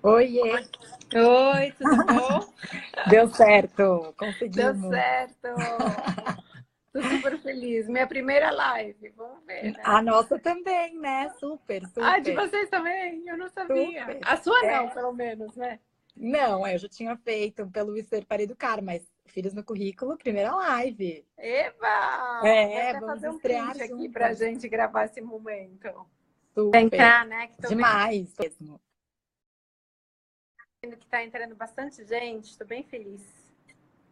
Oiê, Oi, tudo bom? deu certo, Deu conseguimos. certo! Tô super feliz. Minha primeira live, vamos ver, A né? nossa também, né? Super, Ah, de super, vocês também? Eu não sabia. super. A sua não, É, pelo menos, né? não, eu já tinha feito pelo Ser para Educar, mas Filhos no Currículo, primeira live. Eba! Vou É, até vamos fazer um estrear print aqui pra juntas. gente gravar esse momento. Pra Super, entrar, né? Que tô demais mesmo. vendo que tá entrando bastante gente. Tô bem feliz.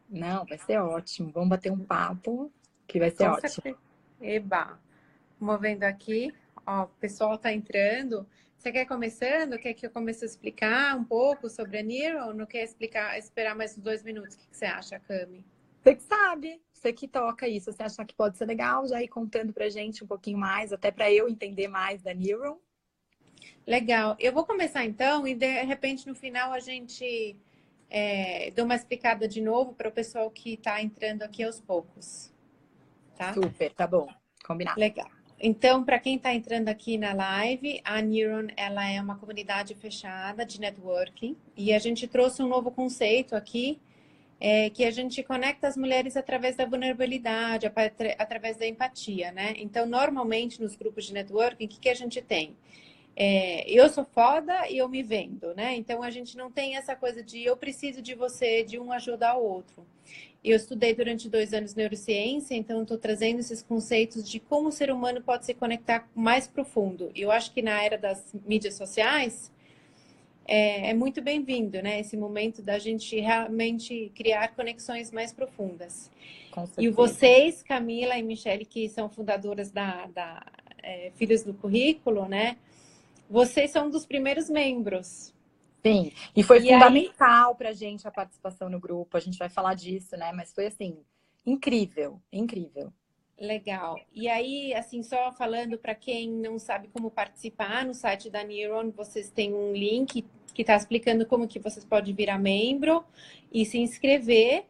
Não, vai ser ótimo. Vamos bater um papo, que vai ser Com ótimo. certeza. Eba! Movendo aqui. Ó, o pessoal tá entrando. Você quer começando? Quer que eu comece a explicar um pouco sobre a Niro ou não quer explicar, esperar mais uns 2 minutos? O que você acha, Cami? Você que sabe, você que toca isso, você achar que pode ser legal, já ir contando pra gente um pouquinho mais, até para eu entender mais da Neuron. Legal. Eu vou começar então e de repente no final a gente dá uma explicada de novo para o pessoal que está entrando aqui aos poucos, tá? Super, tá bom. Combinado. Legal. Então, para quem está entrando aqui na live, a Neuron, ela é uma comunidade fechada de networking e a gente trouxe um novo conceito aqui, que a gente conecta as mulheres através da vulnerabilidade, através da empatia, né? Então, normalmente nos grupos de networking, o que que a gente tem? Eu sou foda e eu me vendo, né? Então a gente não tem essa coisa de eu preciso de você, de um ajudar o outro. Eu estudei durante 2 anos neurociência, então estou trazendo esses conceitos de como o ser humano pode se conectar mais profundo. E eu acho que na era das mídias sociais é muito bem-vindo, né? Esse momento da gente realmente criar conexões mais profundas. Com E certeza. vocês, Camila e Michele, que são fundadoras da Filhos do Currículo, né? Vocês são um dos primeiros membros. Sim, e foi E aí, fundamental pra gente a participação no grupo. A gente vai falar disso, né? Mas foi assim, incrível, incrível. legal. E aí, assim, só falando para quem não sabe como participar, no site da Neuron, vocês têm um link que está explicando como que vocês podem virar membro e se inscrever.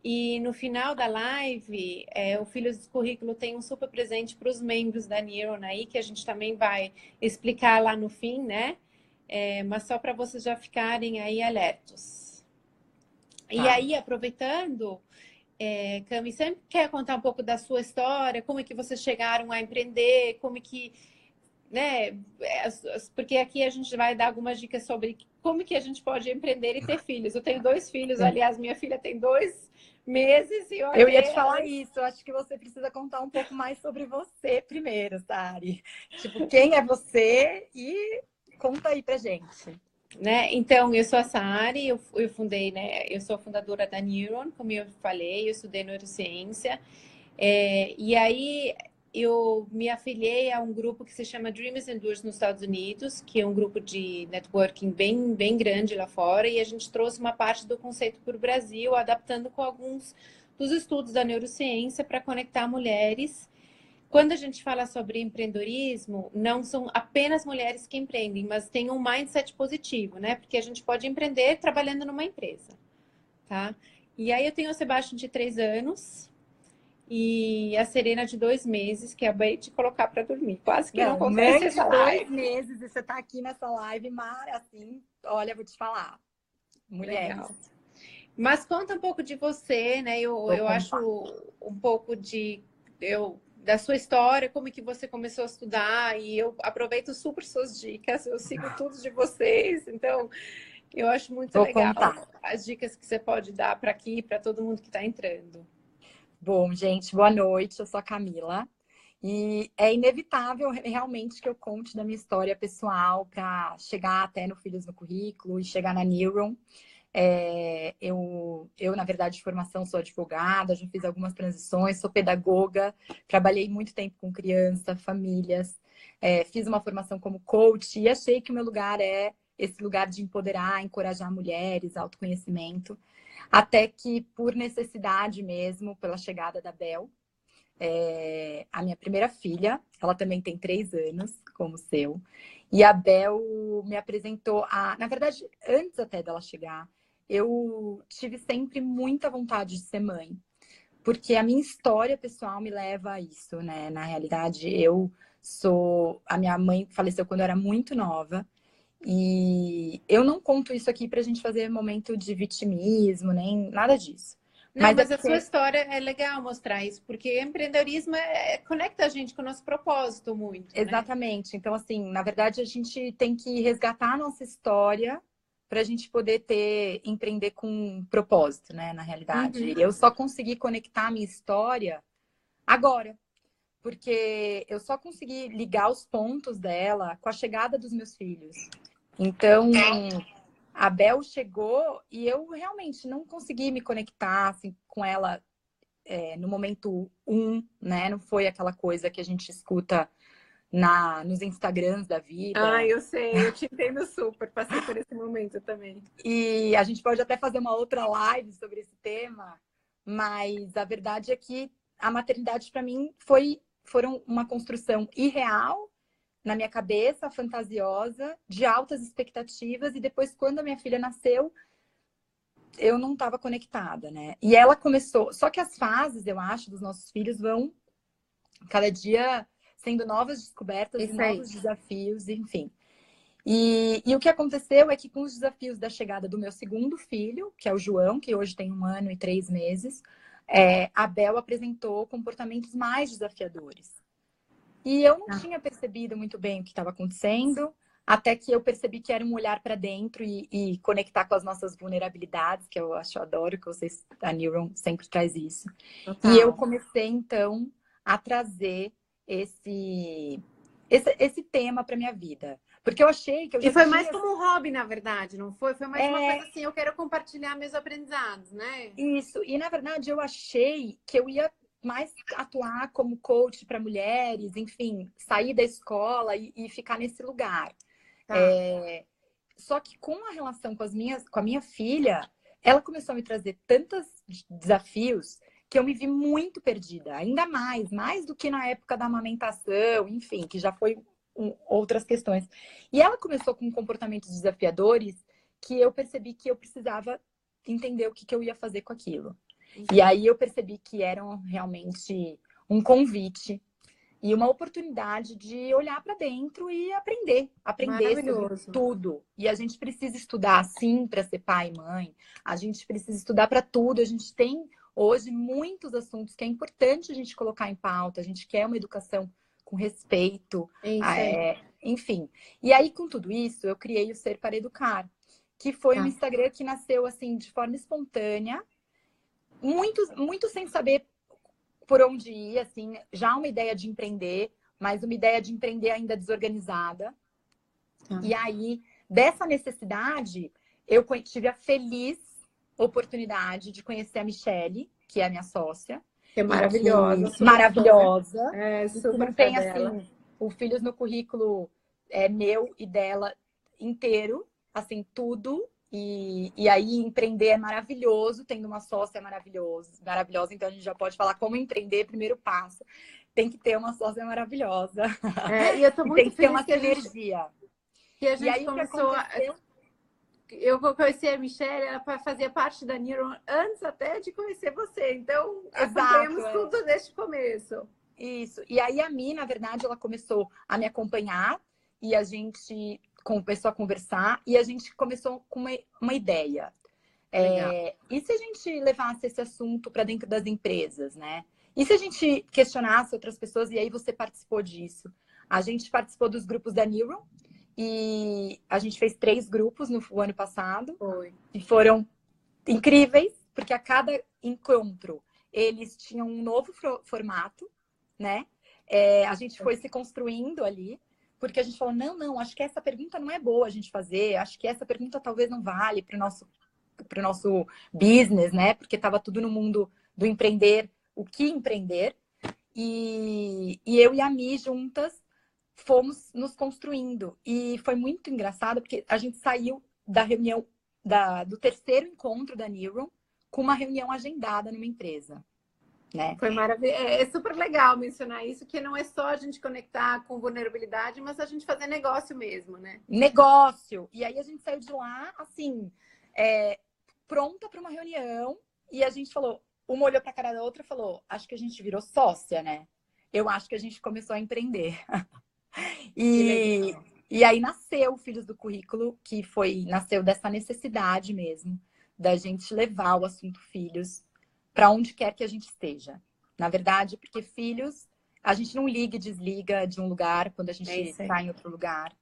E no final da live, o Filhos do Currículo tem um super presente para os membros da Neuron aí, que a gente também vai explicar lá no fim, né? Mas só para vocês já ficarem aí alertos. E Tá. aí, aproveitando, Cami, sempre quer contar um pouco da sua história, como é que vocês chegaram a empreender, como é que, né? Porque aqui a gente vai dar algumas dicas sobre como que a gente pode empreender e ter filhos. Eu tenho 2 filhos, Sim. aliás, minha filha tem 2 meses e Eu ia te olha, falar isso. Eu acho que você precisa contar um pouco mais sobre você primeiro, Sari. Tipo, quem é você e conta aí pra gente. né? Então, eu sou a Sari, eu fundei, né? Eu sou a fundadora da Neuron, como eu falei, eu estudei neurociência. E aí eu me afiliei a um grupo que se chama Dreamers and Doers nos Estados Unidos, que é um grupo de networking bem, bem grande lá fora, e a gente trouxe uma parte do conceito para o Brasil, adaptando com alguns dos estudos da neurociência para conectar mulheres. Quando a gente fala sobre empreendedorismo, não são apenas mulheres que empreendem, mas tem um mindset positivo, né? Porque a gente pode empreender trabalhando numa empresa, tá? E aí eu tenho o Sebastião de 3 anos, e a Serena de 2 meses, que acabei de colocar para dormir. Quase que não Não, acontece mãe de essa dois live. meses e você tá aqui nessa live, mar, assim, olha, vou te falar. Mulheres, Legal. Mas conta um pouco de você, né? Eu, vou eu acho contar. um pouco da sua história, como que você começou a estudar, e eu aproveito super suas dicas, eu sigo tudo de vocês, então eu acho muito Vou legal contar. as dicas que você pode dar para aqui, para todo mundo que está entrando. Bom, gente, boa noite. Eu sou a Camila. E é inevitável realmente que eu conte da minha história pessoal para chegar até no Filhos no Currículo e chegar na Neuron. Na verdade, de formação sou advogada, já fiz algumas transições, sou pedagoga, trabalhei muito tempo com criança, famílias, fiz uma formação como coach e achei que o meu lugar é esse lugar de empoderar, encorajar mulheres, autoconhecimento, até que, por necessidade mesmo, pela chegada da Bel, a minha primeira filha, ela também tem 3 anos, como o seu. E a Bel me apresentou a. Na verdade, antes até dela chegar, eu tive sempre muita vontade de ser mãe. Porque a minha história pessoal me leva a isso, né? Na realidade, eu sou. A minha mãe faleceu quando eu era muito nova. E eu não conto isso aqui pra gente fazer momento de vitimismo, nem nada disso. Não, Mas é mas a sua porque, história é legal mostrar isso, porque empreendedorismo conecta a gente com o nosso propósito muito, né? exatamente. Então, assim, na verdade, a gente tem que resgatar a nossa história para a gente poder empreender com propósito, né? Na realidade. Uhum. Eu só consegui conectar a minha história agora, porque eu só consegui ligar os pontos dela com a chegada dos meus filhos. Então, a Bel chegou e eu realmente não consegui me conectar assim, com ela no momento um, né? Não foi aquela coisa que a gente escuta nos Instagrams da Ah, vida. eu sei, eu te entendo super, passei por esse momento também. E a gente pode até fazer uma outra live sobre esse tema, mas a verdade é que a maternidade para mim foram uma construção irreal na minha cabeça, fantasiosa, de altas expectativas, e depois, quando a minha filha nasceu, eu não estava conectada, né? E ela começou. Só que as fases, eu acho, dos nossos filhos vão cada dia sendo novas descobertas e Isso aí. novos desafios, enfim. E o que aconteceu é que com os desafios da chegada do meu segundo filho, que é o João, que hoje tem 1 ano e 3 meses, a Bel apresentou comportamentos mais desafiadores. E eu não Tá. tinha percebido muito bem o que estava acontecendo, até que eu percebi que era um olhar para dentro e conectar com as nossas vulnerabilidades, que eu acho, adoro, que vocês, a Neuron sempre traz isso. E eu Total. comecei, então, a trazer esse tema para minha vida. Porque eu achei que eu E já foi mais tinha. como um hobby, na verdade, não foi? Foi mais uma coisa É, assim, eu quero compartilhar meus aprendizados, né? isso. E, na verdade, eu achei que eu ia mais atuar como coach para mulheres, enfim, sair da escola e ficar nesse lugar. Tá. Só que com a relação com a minha filha, ela começou a me trazer tantos desafios que eu me vi muito perdida, ainda mais do que na época da amamentação, enfim, que já foi outras questões. E ela começou com comportamentos desafiadores que eu percebi que eu precisava entender o que eu ia fazer com aquilo. E aí eu percebi que eram realmente um convite e uma oportunidade de olhar para dentro e aprender sobre Maravilhoso. tudo. E a gente precisa estudar, sim, para ser pai e mãe. A gente precisa estudar para tudo. A gente tem hoje muitos assuntos que é importante a gente colocar em pauta. A gente quer uma educação com respeito, É isso aí. enfim. E aí, com tudo isso, eu criei o Ser para Educar, que foi um Tá. Instagram que nasceu assim de forma espontânea, muito sem saber por onde ir, assim, já uma ideia de empreender, mas uma ideia de empreender ainda desorganizada. Tá. E aí, dessa necessidade, eu tive a feliz oportunidade de conhecer a Michelle, que é a minha sócia, Que é e maravilhosa a que solução, né? maravilhosa, É e que super não fã tem dela. assim, o Filhos no currículo é meu e dela inteiro, assim, tudo. E aí empreender é maravilhoso, tendo uma sócia é maravilhosa, então a gente já pode falar como empreender, primeiro passo. Tem que ter uma sócia maravilhosa É, e eu tô e tem muito que ter feliz uma sinergia. que a E gente aí o que começou aconteceu? eu conheci a Michelle, ela fazia parte da Neuron antes até de conhecer você. Então, Exato, acompanhamos tudo desde o começo. isso. E aí a Mi, na verdade, ela começou a me acompanhar e a gente começou a conversar e a gente começou com uma ideia. Legal. E se a gente levasse esse assunto para dentro das empresas, né? E se a gente questionasse outras pessoas, e aí você participou disso? A gente participou dos grupos da Neuron e a gente fez 3 grupos no ano passado Foi. e foram incríveis, porque a cada encontro eles tinham um novo formato, né? A gente foi se construindo ali, porque a gente falou, não, acho que essa pergunta não é boa a gente fazer, acho que essa pergunta talvez não vale para o nosso business, né? Porque estava tudo no mundo do empreender, o que empreender. E eu e a Mi juntas fomos nos construindo. E foi muito engraçado, porque a gente saiu da reunião, do terceiro encontro da Neuron, com uma reunião agendada numa empresa, né? Foi maravilhoso. É super legal mencionar isso, que não é só a gente conectar com vulnerabilidade, mas a gente fazer negócio mesmo, né? Negócio. E aí a gente saiu de lá, assim, pronta para uma reunião, e a gente falou, uma olhou para a cara da outra e falou, acho que a gente virou sócia, né? Eu acho que a gente começou a empreender. Que E, legal. E aí nasceu o Filhos do Currículo, que nasceu dessa necessidade mesmo, da gente levar o assunto filhos para onde quer que a gente esteja. Na verdade, porque filhos, a gente não liga e desliga de um lugar quando a gente está em outro lugar.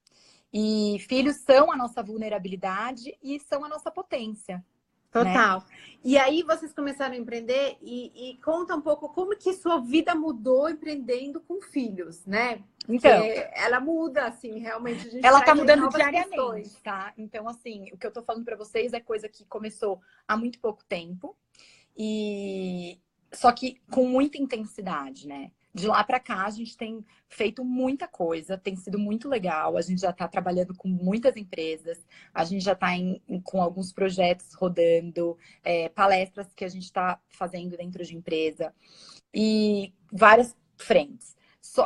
E filhos são a nossa vulnerabilidade e são a nossa potência. Total. Né? E aí vocês começaram a empreender e conta um pouco como que sua vida mudou empreendendo com filhos, né? Porque então, ela muda, assim, realmente a gente ela tá traz aí mudando novas diariamente, questões. tá? Então, assim, o que eu tô falando para vocês é coisa que começou há muito pouco tempo e só que com muita intensidade, né? De lá para cá, a gente tem feito muita coisa, tem sido muito legal. A gente já está trabalhando com muitas empresas, a gente já está com alguns projetos rodando, palestras que a gente está fazendo dentro de empresa e várias frentes.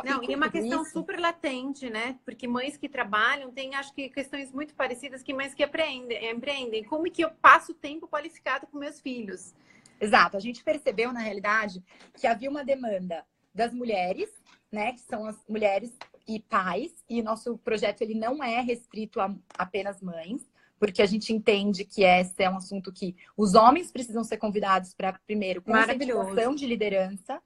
Não, e uma questão super latente, né? Porque mães que trabalham têm, acho que, questões muito parecidas que mães que empreendem. Como que eu passo tempo qualificado com meus filhos? Exato, a gente percebeu, na realidade, que havia uma demanda das mulheres, né, que são as mulheres e pais, e nosso projeto ele não é restrito a apenas mães, porque a gente entende que esse é um assunto que os homens precisam ser convidados para, primeiro, conscientização de liderança.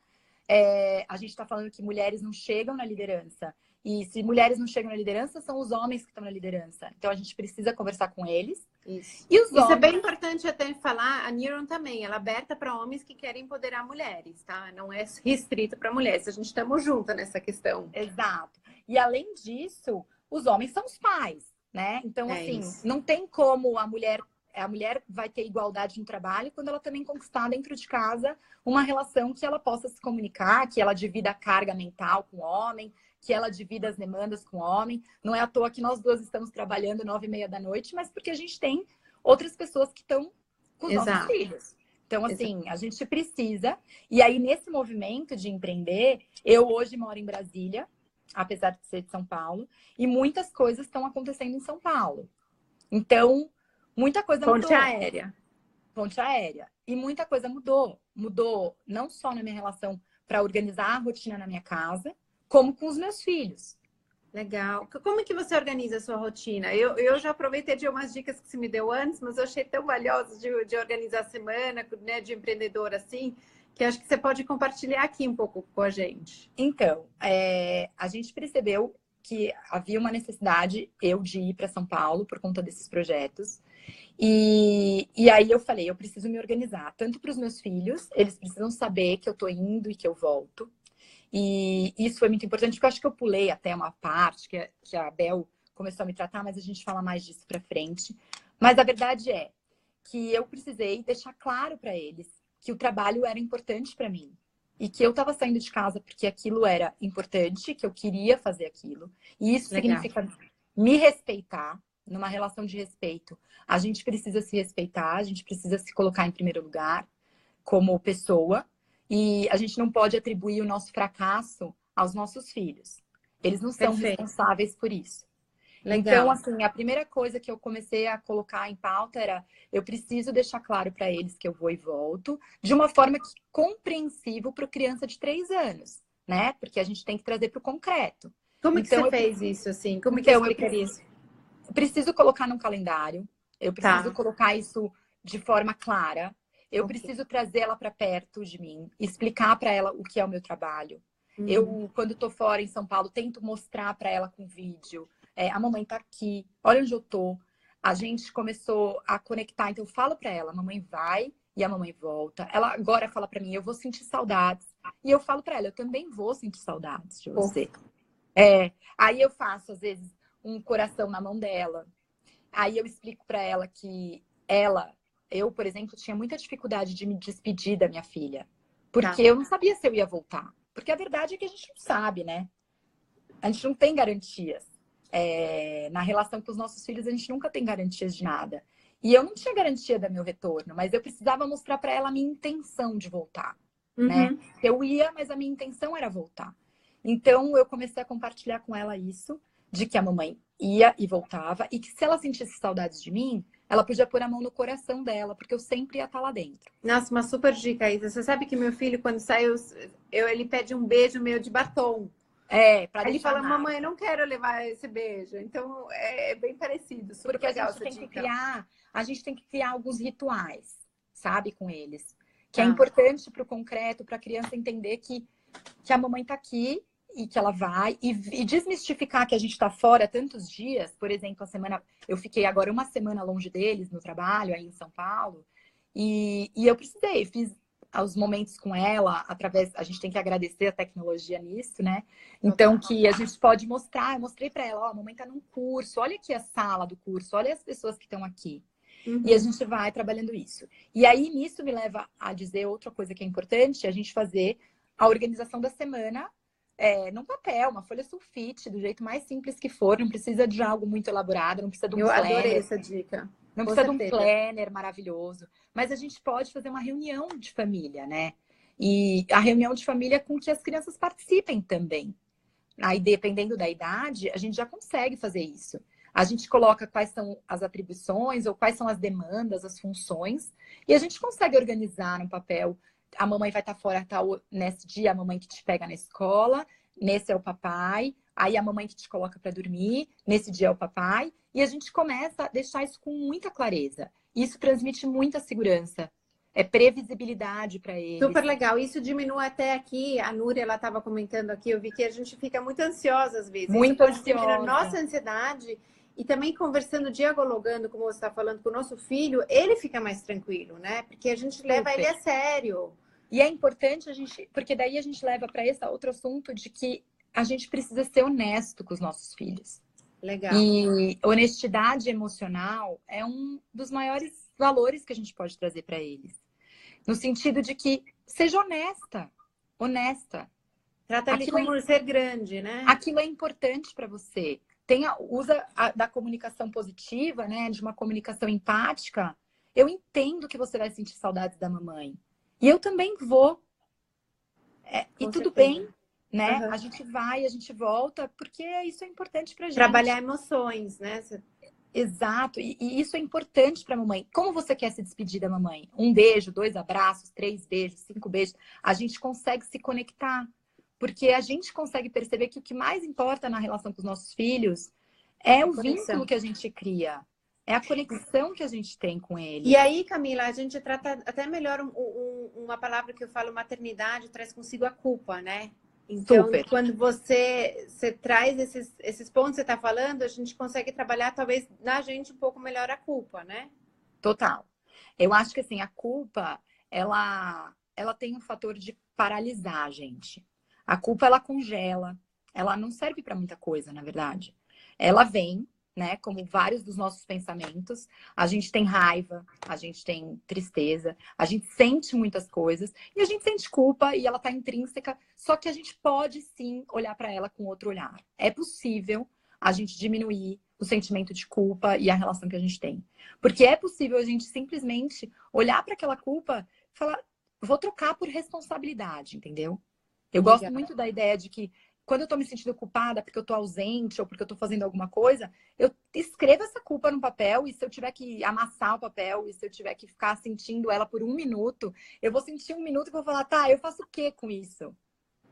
A gente está falando que mulheres não chegam na liderança. E se mulheres não chegam na liderança, são os homens que estão na liderança. Então a gente precisa conversar com eles. Isso. E os homens... é bem importante até falar, a Neuron também, ela é aberta para homens que querem empoderar mulheres, tá? Não é restrito para mulheres. A gente estamos juntas nessa questão. Exato. E além disso, os homens são os pais, né? Então, assim, isso. Não tem como a mulher vai ter igualdade no trabalho quando ela também conquistar dentro de casa uma relação que ela possa se comunicar, que ela divida a carga mental com o homem, que ela divida as demandas com o homem. Não é à toa que nós duas estamos trabalhando 9h30 da noite, mas porque a gente tem outras pessoas que estão com os nossos filhos. Então, assim, a gente precisa. E aí, nesse movimento de empreender, eu hoje moro em Brasília, apesar de ser de São Paulo, e muitas coisas estão acontecendo em São Paulo. Então, muita coisa mudou. Ponte aérea. E muita coisa mudou. Mudou não só na minha relação para organizar a rotina na minha casa, como com os meus filhos. Legal. Como é que você organiza a sua rotina? Eu já aproveitei de umas dicas que você me deu antes, mas eu achei tão valiosas de organizar a semana, né, de empreendedor assim, que acho que você pode compartilhar aqui um pouco com a gente. Então, a gente percebeu que havia uma necessidade de ir para São Paulo por conta desses projetos. E aí eu falei, eu preciso me organizar, tanto para os meus filhos, eles precisam saber que eu estou indo e que eu volto. E isso foi muito importante, porque eu acho que eu pulei até uma parte que a Bel começou a me tratar, mas a gente fala mais disso para frente. Mas a verdade é que eu precisei deixar claro para eles que o trabalho era importante para mim. E que eu estava saindo de casa porque aquilo era importante, que eu queria fazer aquilo. E isso significa me respeitar, numa relação de respeito. A gente precisa se respeitar, a gente precisa se colocar em primeiro lugar como pessoa. E a gente não pode atribuir o nosso fracasso aos nossos filhos. Eles não são responsáveis por isso. Então, assim, a primeira coisa que eu comecei a colocar em pauta era eu preciso deixar claro para eles que eu vou e volto de uma forma compreensível para criança de 3 anos, né? Porque a gente tem que trazer para o concreto. Como que você fez isso, assim? Como que eu explicaria isso? Eu preciso colocar num calendário, eu preciso colocar isso de forma clara, eu preciso trazer ela para perto de mim, explicar para ela o que é o meu trabalho. Eu, quando estou fora em São Paulo, tento mostrar para ela com vídeo. A mamãe tá aqui, olha onde eu tô. A gente começou a conectar, então eu falo para ela, a mamãe vai e a mamãe volta. Ela agora fala para mim, eu vou sentir saudades. E eu falo para ela, eu também vou sentir saudades de você. Aí eu faço, às vezes, um coração na mão dela. Aí eu explico para ela que eu, por exemplo, tinha muita dificuldade de me despedir da minha filha. Porque eu não sabia se eu ia voltar. Porque a verdade é que a gente não sabe, né? A gente não tem garantias. Na relação com os nossos filhos, a gente nunca tem garantias de nada. E eu não tinha garantia do meu retorno, mas eu precisava mostrar para ela a minha intenção de voltar. Né? Eu ia, mas a minha intenção era voltar. Então, eu comecei a compartilhar com ela isso, de que a mamãe ia e voltava, e que se ela sentisse saudades de mim, ela podia pôr a mão no coração dela, porque eu sempre ia estar lá dentro. Nossa, uma super dica, Isa. Você sabe que meu filho, quando saiu, ele pede um beijo meio de batom. Para Aí ele deixar fala, a mamãe, marca. eu não quero levar esse beijo. Então, é bem parecido. Super Porque legal essa dica. a gente tem que criar alguns rituais, sabe, com eles. Que é Tá. importante para o concreto, para a criança entender que a mamãe está aqui e que ela vai. E desmistificar que a gente está fora tantos dias. Por exemplo, eu fiquei agora uma semana longe deles no trabalho, aí em São Paulo. E eu fiz os momentos com ela, a gente tem que agradecer a tecnologia nisso, né? Então, que a gente pode mostrar, eu mostrei para ela, ó, a mamãe tá num curso, olha aqui a sala do curso, olha as pessoas que estão aqui. E a gente vai trabalhando isso. E aí, nisso me leva a dizer outra coisa que é importante, a gente fazer a organização da semana num papel, uma folha sulfite, do jeito mais simples que for, não precisa de algo muito elaborado, não precisa de um Eu adorei planner. essa dica. Não Com precisa de um certeza. planner maravilhoso, mas a gente pode fazer uma reunião de família, né? E a reunião de família com que as crianças participem também. Aí, dependendo da idade, a gente já consegue fazer isso. A gente coloca quais são as atribuições ou quais são as demandas, as funções, e a gente consegue organizar no papel. A mamãe vai estar fora nesse dia, a mamãe que te pega na escola, nesse é o papai, aí a mamãe que te coloca para dormir, nesse dia é o papai, e a gente começa a deixar isso com muita clareza. Isso transmite muita segurança, é previsibilidade para eles. Super legal. Isso diminui até aqui. A Núria, ela estava comentando aqui, eu vi que a gente fica muito ansiosa às vezes. Isso Muito pode diminuir a ansiosa. nossa ansiedade e também conversando, dialogando, como você está falando com o nosso filho, ele fica mais tranquilo, né? Porque a gente leva ele a sério. E é importante a gente, porque daí a gente leva para esse outro assunto de que a gente precisa ser honesto com os nossos filhos. Legal. E honestidade emocional é um dos maiores valores que a gente pode trazer para eles. No sentido de que seja honesta, honesta. Trata ele como ser grande, né? Aquilo é importante para você. Usa da comunicação positiva, né? De uma comunicação empática. Eu entendo que você vai sentir saudades da mamãe. E eu também vou. E tudo bem, né? A gente vai, a gente volta, porque isso é importante pra gente. Trabalhar emoções, né? Exato, e isso é importante para a mamãe. Como você quer se despedir da mamãe? Um beijo, 2 abraços, 3 beijos, 5 beijos. A gente consegue se conectar, porque a gente consegue perceber que o que mais importa na relação com os nossos filhos é o vínculo que a gente cria, é a conexão que a gente tem com eles. E aí, Camila, a gente trata até melhor uma palavra que eu falo, maternidade, traz consigo a culpa, né? Então, quando você traz esses pontos que você está falando, a gente consegue trabalhar, talvez, na gente um pouco melhor a culpa, né? Total. Eu acho que, assim, a culpa, ela tem um fator de paralisar a gente. A culpa, ela congela. Ela não serve para muita coisa, na verdade. Ela vem, né, como vários dos nossos pensamentos. A gente tem raiva, a gente tem tristeza, a gente sente muitas coisas e a gente sente culpa e ela tá intrínseca, só que a gente pode sim olhar para ela com outro olhar. É possível a gente diminuir o sentimento de culpa e a relação que a gente tem. Porque é possível a gente simplesmente olhar para aquela culpa e falar, vou trocar por responsabilidade, entendeu? Eu gosto muito da ideia de que quando eu tô me sentindo culpada porque eu tô ausente ou porque eu tô fazendo alguma coisa, eu escrevo essa culpa no papel e se eu tiver que amassar o papel e se eu tiver que ficar sentindo ela por 1 minuto, eu vou sentir 1 minuto e vou falar, tá, eu faço o que com isso?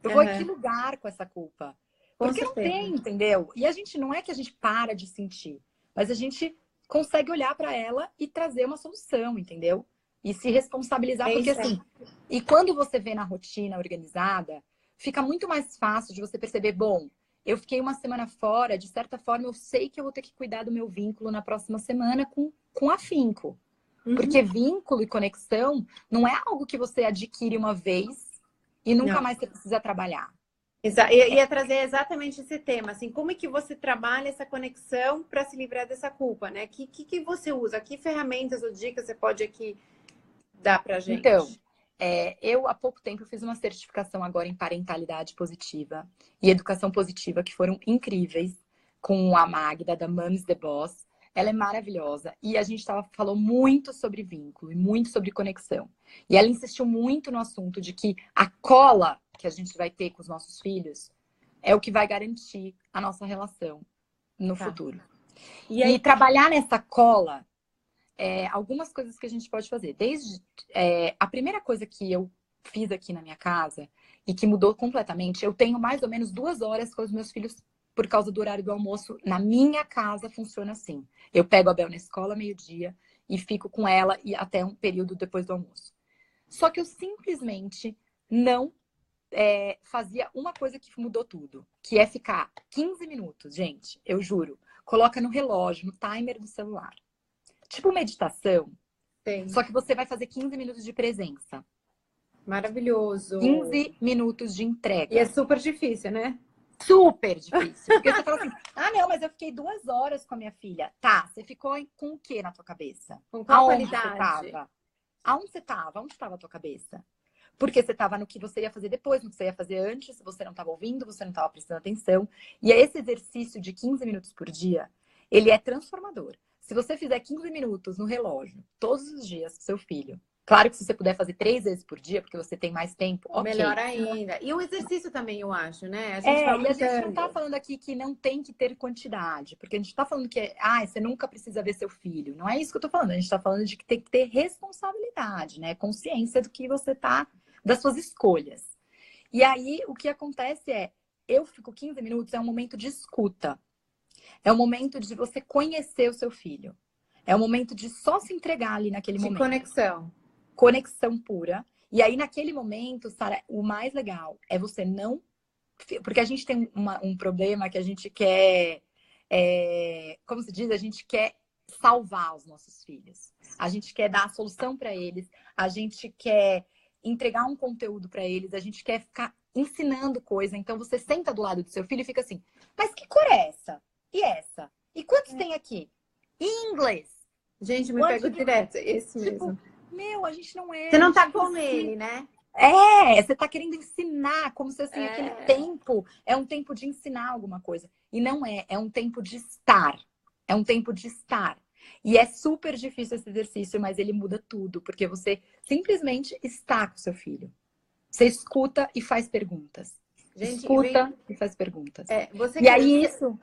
Eu vou em que lugar com essa culpa? Porque não tem, entendeu? E a gente não é que a gente para de sentir, mas a gente consegue olhar para ela e trazer uma solução, entendeu? E se responsabilizar, porque assim, e quando você vê na rotina organizada, fica muito mais fácil de você perceber, bom, eu fiquei uma semana fora, de certa forma eu sei que eu vou ter que cuidar do meu vínculo na próxima semana com afinco. Porque vínculo e conexão não é algo que você adquire uma vez e nunca mais você precisa trabalhar. Ia trazer exatamente esse tema, assim, como é que você trabalha essa conexão para se livrar dessa culpa, né? Que você usa? Que ferramentas ou dicas você pode aqui dar pra gente? Então, eu há pouco tempo fiz uma certificação agora em parentalidade positiva e educação positiva, que foram incríveis, com a Magda, da Moms the Boss. Ela é maravilhosa. E a gente falou muito sobre vínculo e muito sobre conexão. E ela insistiu muito no assunto de que a cola que a gente vai ter com os nossos filhos é o que vai garantir a nossa relação no futuro. E trabalhar nessa cola, algumas coisas que a gente pode fazer. Desde a primeira coisa que eu fiz aqui na minha casa, e que mudou completamente. Eu tenho mais ou menos 2 horas com os meus filhos por causa do horário do almoço. Na minha casa funciona assim. Eu pego a Bel na escola meio-dia e fico com ela e até um período depois do almoço. Só que eu simplesmente não fazia uma coisa que mudou tudo, que é ficar 15 minutos, gente, eu juro. Coloca no relógio, no timer do celular. Tipo meditação, Tem. só que você vai fazer 15 minutos de presença. Maravilhoso. 15 minutos de E entrega. é super difícil, né? Super difícil. Porque você fala assim, ah, não, mas eu fiquei 2 horas com a minha filha. Tá, você ficou com o que na tua cabeça? Com qual Aonde qualidade? você tava? Aonde você tava? Onde estava a tua cabeça? Porque você estava no que você ia fazer depois, no que você ia fazer antes, você não estava ouvindo, você não estava prestando atenção. E esse exercício de 15 minutos por dia, ele é transformador. Se você fizer 15 minutos no relógio, todos os dias com seu filho, claro que se você puder fazer 3 vezes por dia, porque você tem mais tempo, ok. Melhor ainda. E o exercício também, eu acho, né? A gente vai E a gente não tá aumentando. falando aqui que não tem que ter quantidade, porque a gente tá falando que você nunca precisa ver seu filho. Não é isso que eu tô falando. A gente tá falando de que tem que ter responsabilidade, né? Consciência do que você tá, das suas escolhas. E aí, o que acontece eu fico 15 minutos, é um momento de escuta. É um momento de você conhecer o seu filho. É um momento de só se entregar ali naquele De momento. conexão. Conexão pura. E aí, naquele momento, Sara, o mais legal é você não... Porque a gente tem um problema que a gente quer... como se diz? A gente quer salvar os nossos filhos. A gente quer dar a solução para eles. A gente quer entregar um conteúdo para eles. A gente quer ficar ensinando coisa. Então, você senta do lado do seu filho e fica assim, mas que cor é essa? E essa? E quantos tem aqui? Em inglês. Gente, me pego direto. Esse mesmo. Meu, a gente não é. Você não tá gente com precisa. ele, né? Você tá querendo ensinar, como se assim, aquele tempo é um tempo de ensinar alguma coisa. E não é um tempo de estar. É um tempo de estar. E é super difícil esse exercício, mas ele muda tudo, porque você simplesmente está com seu filho. Você escuta e faz perguntas. Gente, Escuta e faz perguntas. Você E aí isso...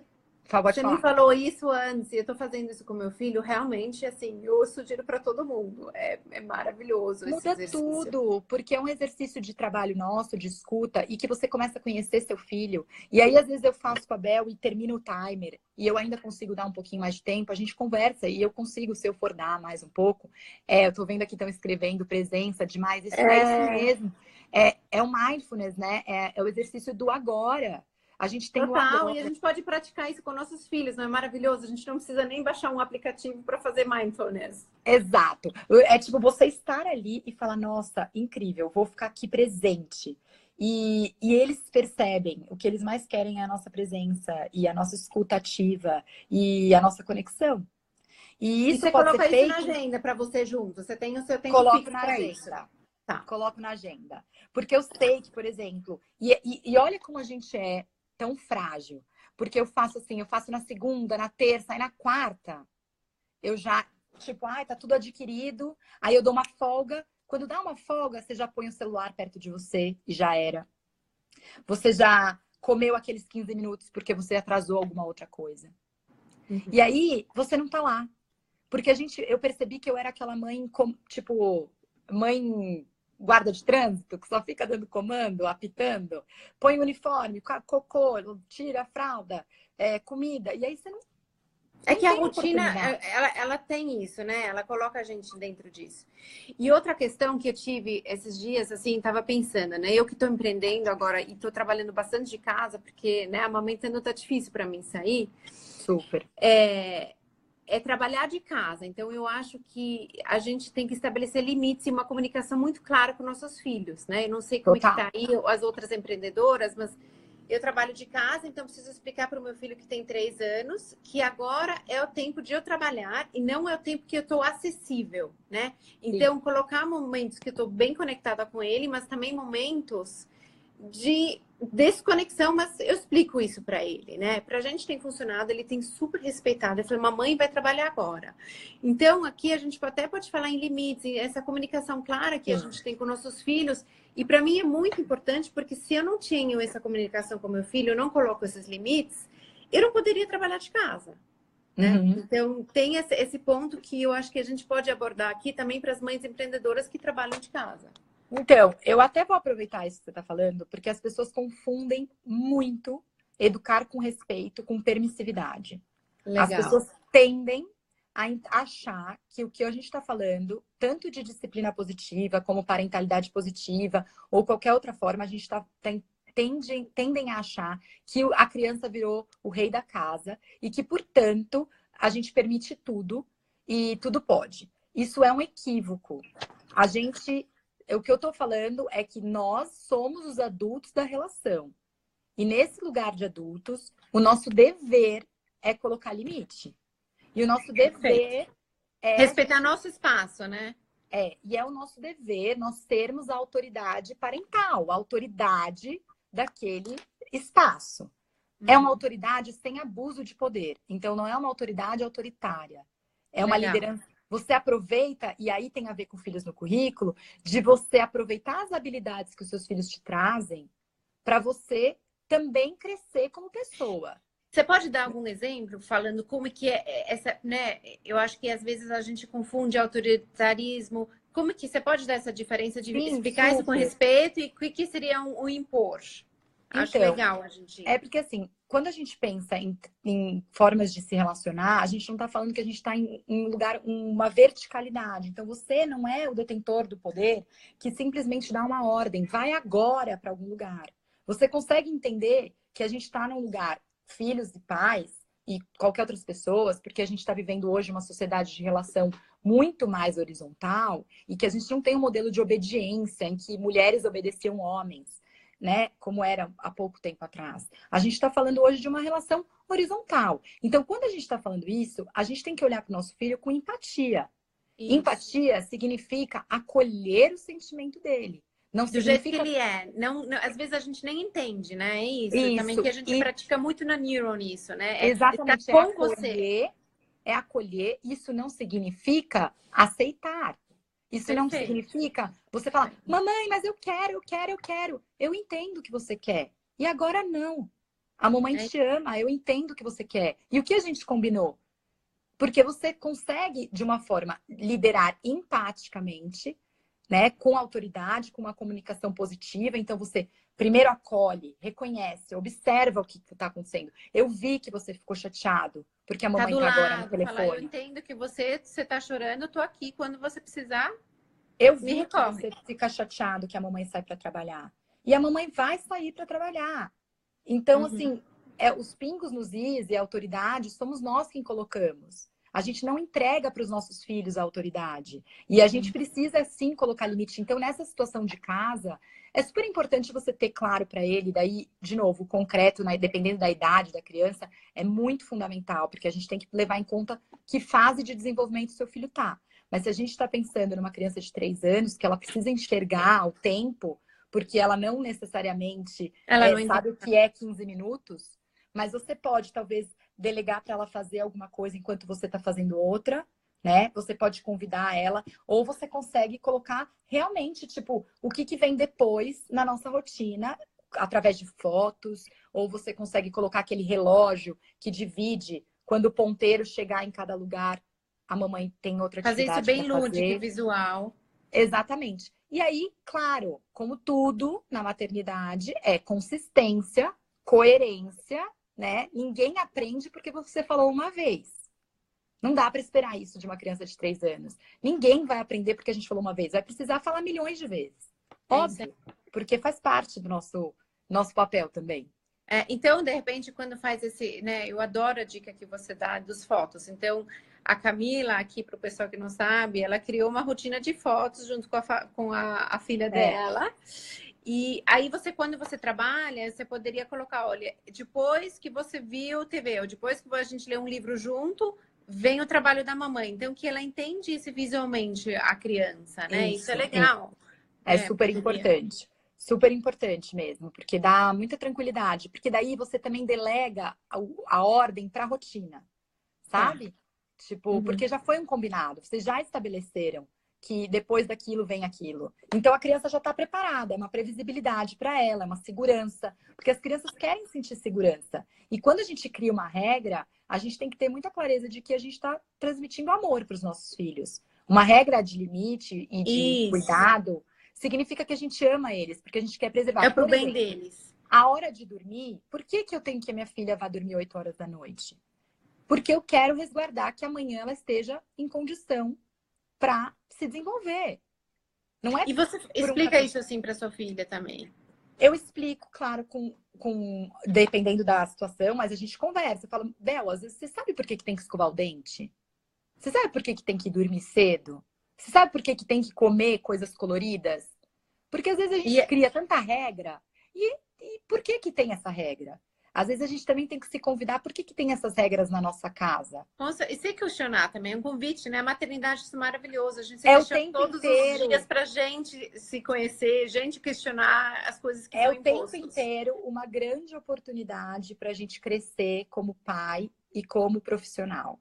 Pode Você falar. me falou isso antes, e eu tô fazendo isso com meu filho, realmente, assim, eu sugiro para todo mundo. É maravilhoso esse Muda exercício. tudo, porque é um exercício de trabalho nosso, de escuta, e que você começa a conhecer seu filho. E aí, às vezes, eu faço com a Bel e termino o timer, e eu ainda consigo dar um pouquinho mais de tempo, a gente conversa, e eu consigo, se eu for dar mais um pouco. Eu tô vendo aqui, estão escrevendo presença demais, isso é isso mesmo. É o mindfulness, né? É o exercício do agora. A gente tem o Total, agora. e a gente pode praticar isso com nossos filhos, não é maravilhoso? A gente não precisa nem baixar um aplicativo para fazer mindfulness. Exato. É tipo você estar ali e falar, nossa, incrível, vou ficar aqui presente. E eles percebem, o que eles mais querem é a nossa presença e a nossa escuta ativa e a nossa conexão. E isso você pode coloca ser isso na feito... agenda para você junto? Você tem o seu tempo Coloco fixo na para isso? agenda. Tá. Coloco na agenda. Porque eu sei que, por exemplo... E olha como a gente é tão frágil. Porque eu faço assim, eu faço na segunda, na terça e na quarta. Eu já, tipo, tá tudo adquirido. Aí eu dou uma folga. Quando dá uma folga, você já põe o celular perto de você e já era. Você já comeu aqueles 15 minutos porque você atrasou alguma outra coisa. Uhum. E aí, você não tá lá. Porque eu percebi que eu era aquela mãe, tipo, mãe guarda de trânsito, que só fica dando comando, apitando. Põe o uniforme, cocô, tira a fralda, comida. E aí você não... É que a tem rotina, oportunidade. ela tem isso, né? Ela coloca a gente dentro disso. E outra questão que eu tive esses dias, assim, tava pensando, né? Eu que tô empreendendo agora e tô trabalhando bastante de casa, porque, né, amamentando tá difícil para mim sair. Super. É trabalhar de casa. Então, eu acho que a gente tem que estabelecer limites e uma comunicação muito clara com nossos filhos, né? Eu não sei como é que tá aí as outras empreendedoras, mas eu trabalho de casa, então preciso explicar para o meu filho que tem 3 anos que agora é o tempo de eu trabalhar e não é o tempo que eu estou acessível, né? Então, colocar momentos que eu estou bem conectada com ele, mas também momentos de desconexão, mas eu explico isso para ele, né? Pra gente tem funcionado, ele tem super respeitado. Ele falou, mamãe vai trabalhar agora. Então, aqui a gente até pode falar em limites, essa comunicação clara que a gente tem com nossos filhos. E para mim é muito importante, porque se eu não tenho essa comunicação com meu filho, eu não coloco esses limites, eu não poderia trabalhar de casa. Né? Uhum. Então, tem esse ponto que eu acho que a gente pode abordar aqui também para as mães empreendedoras que trabalham de casa. Então, eu até vou aproveitar isso que você está falando, porque as pessoas confundem muito educar com respeito com permissividade. As Legal. pessoas tendem a achar que o que a gente está falando, tanto de disciplina positiva, como parentalidade positiva, ou qualquer outra forma, a gente tendem a achar que a criança virou o rei da casa e que, portanto, a gente permite tudo e tudo pode. Isso é um equívoco. O que eu estou falando é que nós somos os adultos da relação. E nesse lugar de adultos, o nosso dever é colocar limite. E o nosso dever Respeitar nosso espaço, né? E é o nosso dever nós sermos a autoridade parental, a autoridade daquele espaço. É uma autoridade sem abuso de poder. Então, não é uma autoridade autoritária. É uma liderança. Você aproveita, e aí tem a ver com filhos no currículo, de você aproveitar as habilidades que os seus filhos te trazem para você também crescer como pessoa. Você pode dar algum exemplo falando como que é essa, né? Eu acho que às vezes a gente confunde autoritarismo. Como que você pode dar essa diferença de explicar isso com respeito e o que seria um impor? Acho legal a gente. É porque assim, quando a gente pensa em formas de se relacionar, a gente não está falando que a gente está em lugar, uma verticalidade. Então você não é o detentor do poder que simplesmente dá uma ordem, vai agora para algum lugar. Você consegue entender que a gente está num lugar, filhos e pais e qualquer outras pessoas, porque a gente está vivendo hoje uma sociedade de relação muito mais horizontal e que a gente não tem um modelo de obediência em que mulheres obedeciam homens, né? Como era há pouco tempo atrás. A gente está falando hoje de uma relação horizontal. Então, quando a gente está falando isso, a gente tem que olhar para o nosso filho com empatia. Isso. Empatia significa acolher o sentimento dele. Não do jeito que ele é. Não, às vezes a gente nem entende, né? É isso também que a gente pratica muito na Neuron, isso, né? Exatamente. Estar com você. É acolher. Isso não significa aceitar. Isso não significa você falar, mamãe, mas eu quero, eu quero, eu quero. Eu entendo o que você quer. E agora não. A mamãe te ama, eu entendo o que você quer. E o que a gente combinou? Porque você consegue, de uma forma, liderar empaticamente, né? Com autoridade, com uma comunicação positiva. Então, você primeiro acolhe, reconhece, observa o que está acontecendo. Eu vi que você ficou chateado, porque a mamãe está agora no telefone. Fala, eu entendo que você está chorando, eu tô aqui quando você precisar. Eu vi que você fica chateado que a mamãe sai para trabalhar. E a mamãe vai sair para trabalhar. Então, assim, os pingos nos is e a autoridade somos nós quem colocamos. A gente não entrega para os nossos filhos a autoridade. E a gente precisa, sim, colocar limite. Então, nessa situação de casa, é super importante você ter claro para ele. Daí, de novo, o concreto, né, dependendo da idade da criança, é muito fundamental. Porque a gente tem que levar em conta que fase de desenvolvimento o seu filho está. Mas se a gente está pensando numa criança de 3 anos, que ela precisa enxergar o tempo, porque ela não necessariamente sabe o que é 15 minutos, mas você pode, talvez, delegar para ela fazer alguma coisa enquanto você está fazendo outra, né? Você pode convidar ela, ou você consegue colocar realmente, tipo, o que vem depois na nossa rotina, através de fotos, ou você consegue colocar aquele relógio que divide quando o ponteiro chegar em cada lugar, a mamãe tem outra atividade para fazer. Fazer isso bem lúdico e visual. Exatamente. E aí, claro, como tudo na maternidade, é consistência, coerência, né? Ninguém aprende porque você falou uma vez. Não dá para esperar isso de uma criança de 3 anos. Ninguém vai aprender porque a gente falou uma vez. Vai precisar falar milhões de vezes. Óbvio, porque faz parte do nosso papel também. Então, de repente, quando faz esse, né? Eu adoro a dica que você dá dos fotos. Então, a Camila, aqui para o pessoal que não sabe, ela criou uma rotina de fotos junto com a filha dela. E aí quando você trabalha, você poderia colocar, olha, depois que você viu TV, ou depois que a gente lê um livro junto, vem o trabalho da mamãe. Então, que ela entende isso visualmente, a criança, né? Isso é legal. É super importante. Super importante mesmo, porque dá muita tranquilidade. Porque daí você também delega a ordem para a rotina, sabe? Tipo, porque já foi um combinado. Vocês já estabeleceram que depois daquilo vem aquilo. Então a criança já está preparada, é uma previsibilidade para ela, é uma segurança, porque as crianças querem sentir segurança. E quando a gente cria uma regra, a gente tem que ter muita clareza de que a gente está transmitindo amor para os nossos filhos. Uma regra de limite e de cuidado significa que a gente ama eles, porque a gente quer preservar. É pro Por bem exemplo, deles. a hora de dormir, por que que eu tenho que a minha filha vá dormir 8 horas da noite? Porque eu quero resguardar que amanhã ela esteja em condição para se desenvolver. Não é E você por um explica capricho. isso assim para sua filha também. Eu explico, claro, dependendo da situação, mas a gente conversa. Eu falo, Bel, às vezes você sabe por que que tem que escovar o dente? Você sabe por que que tem que dormir cedo? Você sabe por que que tem que comer coisas coloridas? Porque às vezes a gente E cria tanta regra. E por que que tem essa regra? Às vezes a gente também tem que se convidar. Por que que tem essas regras na nossa casa? nossa, e se questionar também, é um convite, né? A maternidade é maravilhosa. A gente se É o questiona tempo todos os dias inteiro. para gente se conhecer, gente questionar as coisas que É são o tempo impostas. inteiro uma grande oportunidade para a gente crescer como pai e como profissional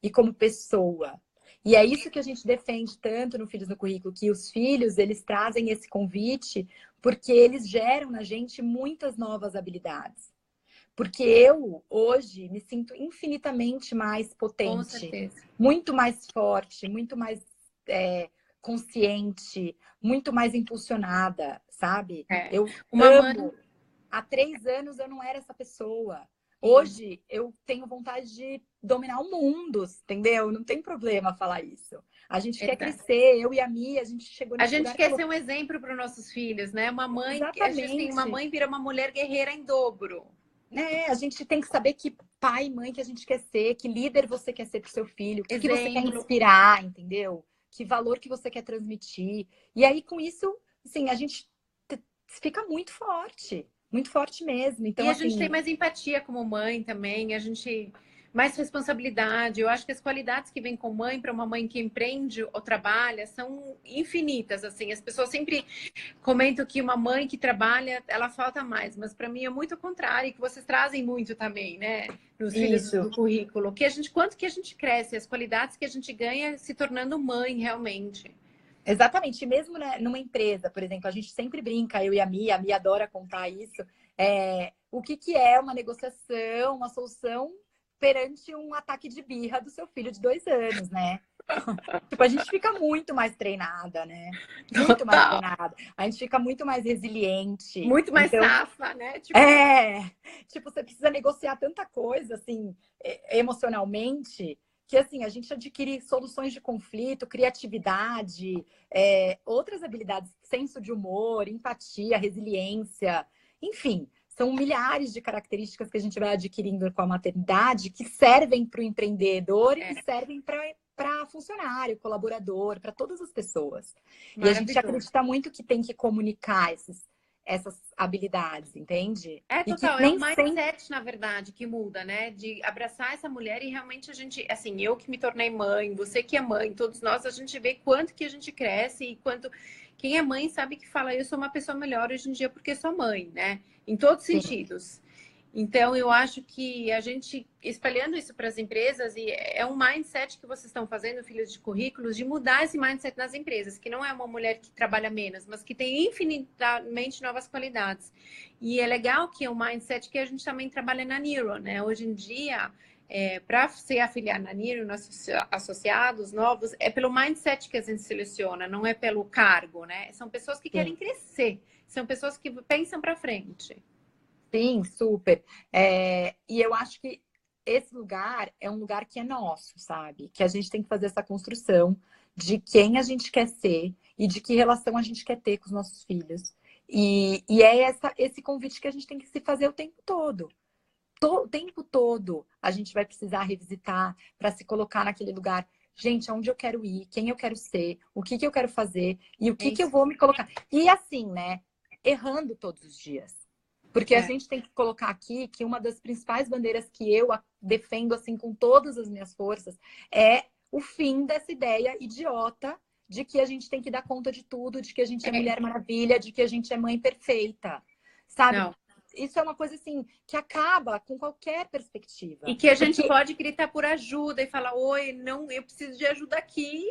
e como pessoa. E é isso que a gente defende tanto no Filhos no Currículo, que os filhos, eles trazem esse convite porque eles geram na gente muitas novas habilidades. Porque eu, hoje, me sinto infinitamente mais Com potente, certeza. muito mais forte, muito mais consciente, muito mais impulsionada, sabe? É. Eu Uma mãe. amo. Há 3 anos eu não era essa pessoa. Isso. Hoje eu tenho vontade de dominar o mundo, entendeu? Não tem problema falar isso. A gente quer Exato. crescer, eu e a Mia, a gente chegou A nesse gente lugar e quer falou: ser um exemplo para os nossos filhos, né? Uma mãe, a gente tem uma exatamente. mãe vira uma mulher guerreira em dobro. Né? A gente tem que saber que pai e mãe que a gente quer ser, que líder você quer ser pro seu filho, o que você quer Exemplo. inspirar, entendeu? Que valor que você quer transmitir. E aí, com isso, assim, a gente fica muito forte mesmo. Então, E a gente tem assim, mais empatia como mãe também, a gente mais responsabilidade. Eu acho que as qualidades que vêm com mãe para uma mãe que empreende ou trabalha são infinitas, assim. As pessoas sempre comentam que uma mãe que trabalha, ela falta mais, mas para mim é muito o contrário, e que vocês trazem muito também, né, nos filhos isso. do currículo, que a gente quanto que a gente cresce, as qualidades que a gente ganha se tornando mãe realmente. Exatamente. E mesmo, né, numa empresa, por exemplo, a gente sempre brinca, eu e a Mia adora contar isso. O que que é uma negociação, uma solução perante um ataque de birra do seu filho de 2 anos, né? Tipo, a gente fica muito mais treinada, né? Muito mais Total. treinada. A gente fica muito mais resiliente. Muito mais Então, safa, né? Tipo, é, tipo, você precisa negociar tanta coisa, assim, emocionalmente, que, assim, a gente adquire soluções de conflito, criatividade, outras habilidades, senso de humor, empatia, resiliência, enfim, são milhares de características que a gente vai adquirindo com a maternidade que servem para o empreendedor e servem para funcionário, colaborador, para todas as pessoas. E a gente maravilhoso. acredita muito que tem que comunicar essas habilidades, entende? É E que total, é um nem sempre. mindset, na verdade, que muda, né? De abraçar essa mulher e realmente a gente, assim, eu que me tornei mãe, você que é mãe, todos nós, a gente vê quanto que a gente cresce e quanto. Quem é mãe sabe que fala, eu sou uma pessoa melhor hoje em dia porque sou mãe, né? Em todos os Sim, sentidos. Então, eu acho que a gente, espalhando isso para as empresas, e é um mindset que vocês estão fazendo, filhos de currículos, de mudar esse mindset nas empresas, que não é uma mulher que trabalha menos, mas que tem infinitamente novas qualidades. E é legal que é um mindset que a gente também trabalha na Neuron, né? Hoje em dia, para se afiliar na Neuron, associados novos, é pelo mindset que a gente seleciona, não é pelo cargo, né? São pessoas que sim. querem crescer, são pessoas que pensam para frente. Sim, super. E eu acho que esse lugar é um lugar que é nosso, sabe? Que a gente tem que fazer essa construção de quem a gente quer ser e de que relação a gente quer ter com os nossos filhos. E é esse convite que a gente tem que se fazer o tempo todo. O tempo todo a gente vai precisar revisitar para se colocar naquele lugar. Gente, aonde eu quero ir, quem eu quero ser, o que que eu quero fazer e o É que que eu isso. vou me colocar. E assim, né? Errando todos os dias. Porque a É. gente tem que colocar aqui que uma das principais bandeiras que eu defendo assim com todas as minhas forças é o fim dessa ideia idiota de que a gente tem que dar conta de tudo, de que a gente é É. Mulher Maravilha, de que a gente é mãe perfeita. Sabe? Não. Isso é uma coisa assim que acaba com qualquer E perspectiva. que a gente Porque pode gritar por ajuda e falar: oi, não, eu preciso de ajuda aqui.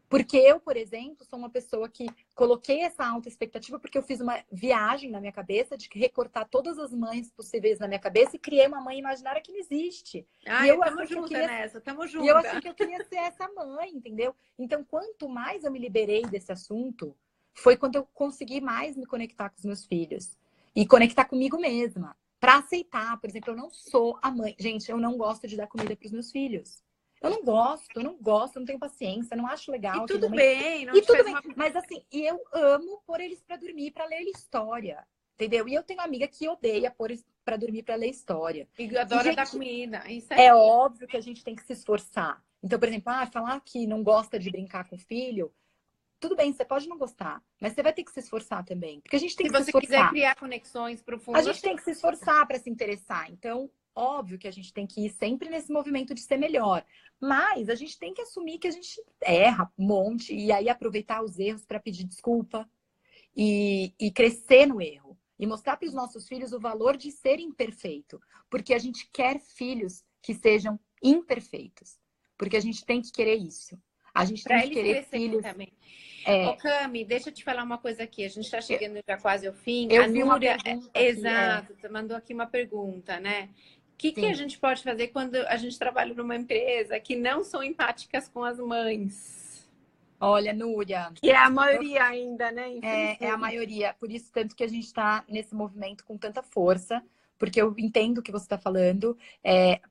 Porque eu, por exemplo, sou uma pessoa que coloquei essa alta expectativa porque eu fiz uma viagem na minha cabeça de recortar todas as mães possíveis na minha cabeça e criei uma mãe imaginária que não existe. E Ai, eu tamo achei que eu junta queria, nessa, tamo e eu achei junta. que eu queria ser essa mãe, entendeu? Então, quanto mais eu me liberei desse assunto, foi quando eu consegui mais me conectar com os meus filhos e conectar comigo mesma. Para aceitar, por exemplo, eu não sou a mãe. Gente, eu não gosto de dar comida para os meus filhos. Eu não gosto, eu não tenho paciência, não acho E legal aquele tudo momento. bem, não E te tudo fez bem, uma... mas assim, e eu amo pôr eles para dormir, para ler história, entendeu? E eu tenho amiga que odeia pôr eles para dormir, para ler história. E E, adora dar gente, comida, isso é aí. óbvio que a gente tem que se esforçar. Então, por exemplo, falar que não gosta de brincar com o filho, tudo bem, você pode não gostar, mas você vai ter que se esforçar também, porque a gente tem Se que se você quiser esforçar. criar conexões A profundas, gente tem que se esforçar para se interessar. Então, óbvio que a gente tem que ir sempre nesse movimento de ser melhor. Mas a gente tem que assumir que a gente erra um monte e aí aproveitar os erros para pedir desculpa e crescer no erro. E mostrar para os nossos filhos o valor de ser imperfeito. Porque a gente quer filhos que sejam imperfeitos. Porque a gente tem que querer isso. A gente tem para que eles querer crescerem filhos. também. Ô, É, Cami, deixa eu te falar uma coisa aqui. A gente está chegando já quase ao fim. A eu vi uma Núria, pergunta aqui. exato, mandou aqui uma pergunta, né? O que que a Sim. gente pode fazer quando a gente trabalha numa empresa que não são empáticas com as mães? Olha, Núria. Que é a maioria ainda, né? É a Infelizmente. maioria, por isso tanto que a gente está nesse movimento com tanta força, porque eu entendo o que você está falando.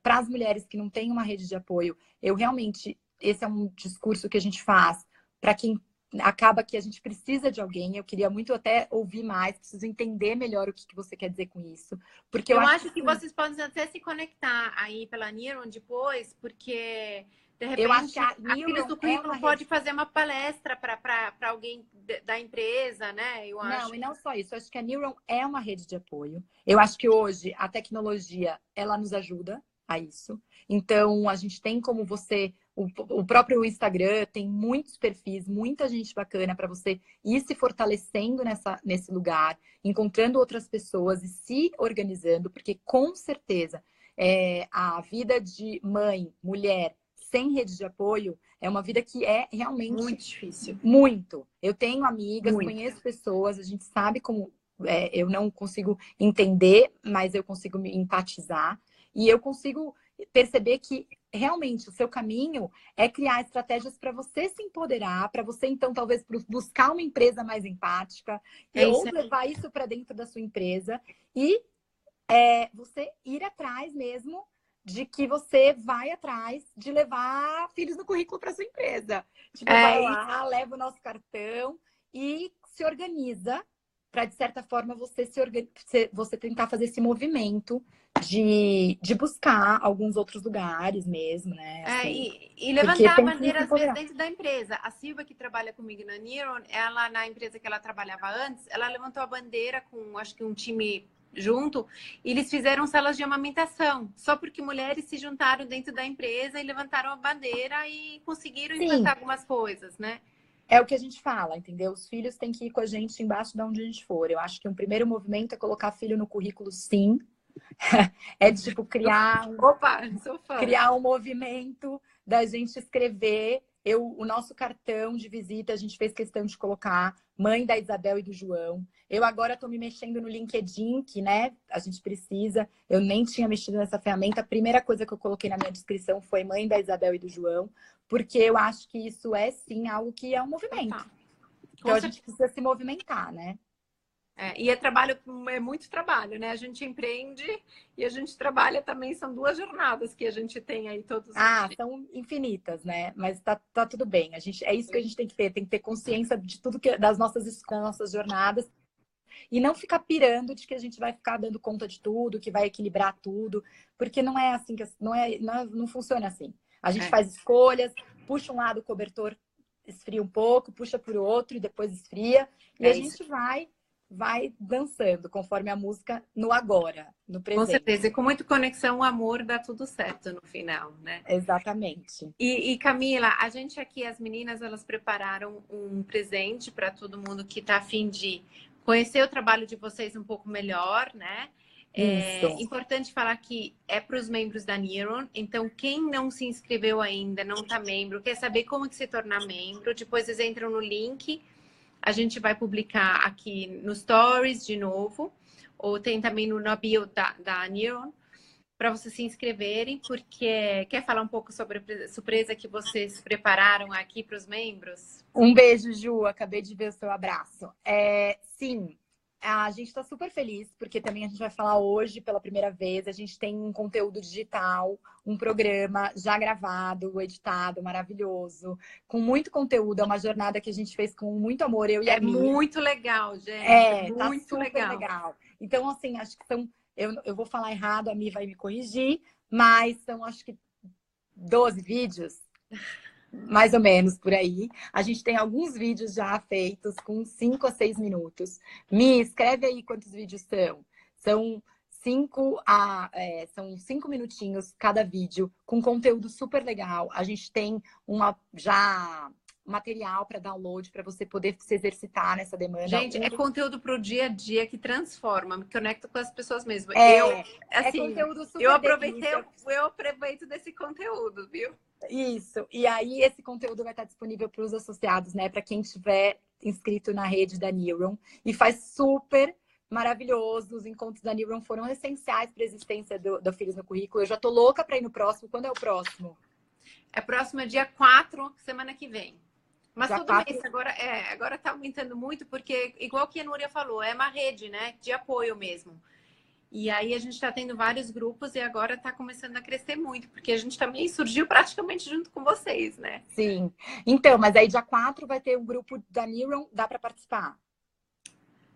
Para as mulheres que não têm uma rede de apoio, eu realmente, esse é um discurso que a gente faz para quem acaba que a gente precisa de alguém. Eu queria muito até ouvir mais, preciso entender melhor o que, que você quer dizer com isso, porque eu Eu acho que acho que sim, vocês podem até se conectar aí pela Neuron depois, porque de eu acho que repente a a Pires Neuron do é uma Currículo pode rede. fazer uma palestra para alguém da empresa, né? Eu Não, acho. e não só isso. Eu acho que a Neuron é uma rede de apoio. Eu acho que hoje a tecnologia ela nos ajuda a isso. Então a gente tem como você, o próprio Instagram tem muitos perfis, muita gente bacana para você ir se fortalecendo nesse lugar, encontrando outras pessoas e se organizando, porque com certeza a vida de mãe, mulher sem rede de apoio é uma vida que é realmente Muito difícil. muito. Eu tenho amigas, Muito. conheço pessoas, a gente sabe como. Eu não consigo entender, mas eu consigo me empatizar. E eu consigo perceber que realmente o seu caminho é criar estratégias para você se empoderar, para você, então, talvez buscar uma empresa mais empática, É ou isso aí. levar isso para dentro da sua empresa e você ir atrás mesmo de que você vai atrás de levar filhos no currículo para sua empresa. Tipo, vai É isso. lá, leva o nosso cartão e se organiza para, de certa forma, você tentar fazer esse movimento de buscar alguns outros lugares mesmo, né? Assim, E porque levantar a tem que se bandeira, às vezes, empoderar. dentro da empresa. A Silvia, que trabalha comigo na Neuron, ela, na empresa que ela trabalhava antes, ela levantou a bandeira com, acho que um time junto, e eles fizeram salas de amamentação, só porque mulheres se juntaram dentro da empresa e levantaram a bandeira e conseguiram implantar Sim, algumas coisas, né? é o que a gente fala, entendeu? Os filhos têm que ir com a gente embaixo de onde a gente for. Eu acho que um primeiro movimento é colocar filho no currículo, sim. É tipo Opa, sou fã. criar um movimento da gente escrever. O nosso cartão de visita, a gente fez questão de colocar mãe da Isabel e do João. Eu agora estou me mexendo no LinkedIn, que, né, a gente precisa. Eu nem tinha mexido nessa ferramenta. A primeira coisa que eu coloquei na minha descrição foi mãe da Isabel e do João, porque eu acho que isso é, sim, algo que é um movimento. Opa, Então, com a gente certeza. precisa se movimentar, né? E é trabalho, é muito trabalho, né? A gente empreende e a gente trabalha também, são duas jornadas que a gente tem aí todos os dias. São infinitas, né? Mas tá tudo bem. É isso que a gente tem que ter consciência de tudo que das nossas jornadas e não ficar pirando de que a gente vai ficar dando conta de tudo, que vai equilibrar tudo, porque não é assim não funciona assim. A gente É. faz escolhas, puxa um lado o cobertor esfria um pouco, puxa por outro e depois esfria, e a É isso. gente vai dançando conforme a música no agora, no Com certeza. E presente. com muita conexão, o amor dá tudo certo no final, né? Exatamente. E Camila, a gente aqui, as meninas, elas prepararam um presente para todo mundo que está a fim de conhecer o trabalho de vocês um pouco melhor, né? É Isso. importante falar que é para os membros da Neuron, então quem não se inscreveu ainda, não está membro, quer saber como que se tornar membro, depois vocês entram no link, a gente vai publicar aqui no Stories de novo, ou tem também no bio da Neuron. para vocês se inscreverem, porque quer falar um pouco sobre a surpresa que vocês prepararam aqui para os membros? Um beijo, Ju. Acabei de ver o seu abraço. Sim, a gente está super feliz, porque também a gente vai falar hoje pela primeira vez. A gente tem um conteúdo digital, um programa já gravado, editado, maravilhoso, com muito conteúdo. É uma jornada que a gente fez com muito amor, eu e a É Mi. muito legal, gente. Tá Muito super legal. Então, assim, acho que são. Eu vou falar errado, a Mi vai me corrigir, mas são, acho que, 12 vídeos. Mais ou menos por aí. A gente tem alguns vídeos já feitos com 5 a 6 minutos. Mi, escreve aí quantos vídeos são. São 5 minutinhos cada vídeo, com conteúdo super legal. A gente tem já material para download para você poder se exercitar nessa demanda. Gente, é conteúdo para o dia a dia que transforma, me conecta com as pessoas mesmo. Conteúdo super eu aproveito desse conteúdo, viu? Isso. E aí, esse conteúdo vai estar disponível para os associados, né? Para quem estiver inscrito na rede da Neuron. E faz super maravilhoso. Os encontros da Neuron foram essenciais para a existência do Filhos no Currículo. Eu já tô louca para ir no próximo. Quando é o próximo? É próximo dia 4, semana que vem. Mas dia todo 4... mês agora tá aumentando muito, porque, igual que a Núria falou, é uma rede, né? De apoio mesmo. E aí a gente está tendo vários grupos e agora está começando a crescer muito, porque a gente também surgiu praticamente junto com vocês, né? Sim. Então, mas aí dia 4 vai ter um grupo da Neuron, dá para participar?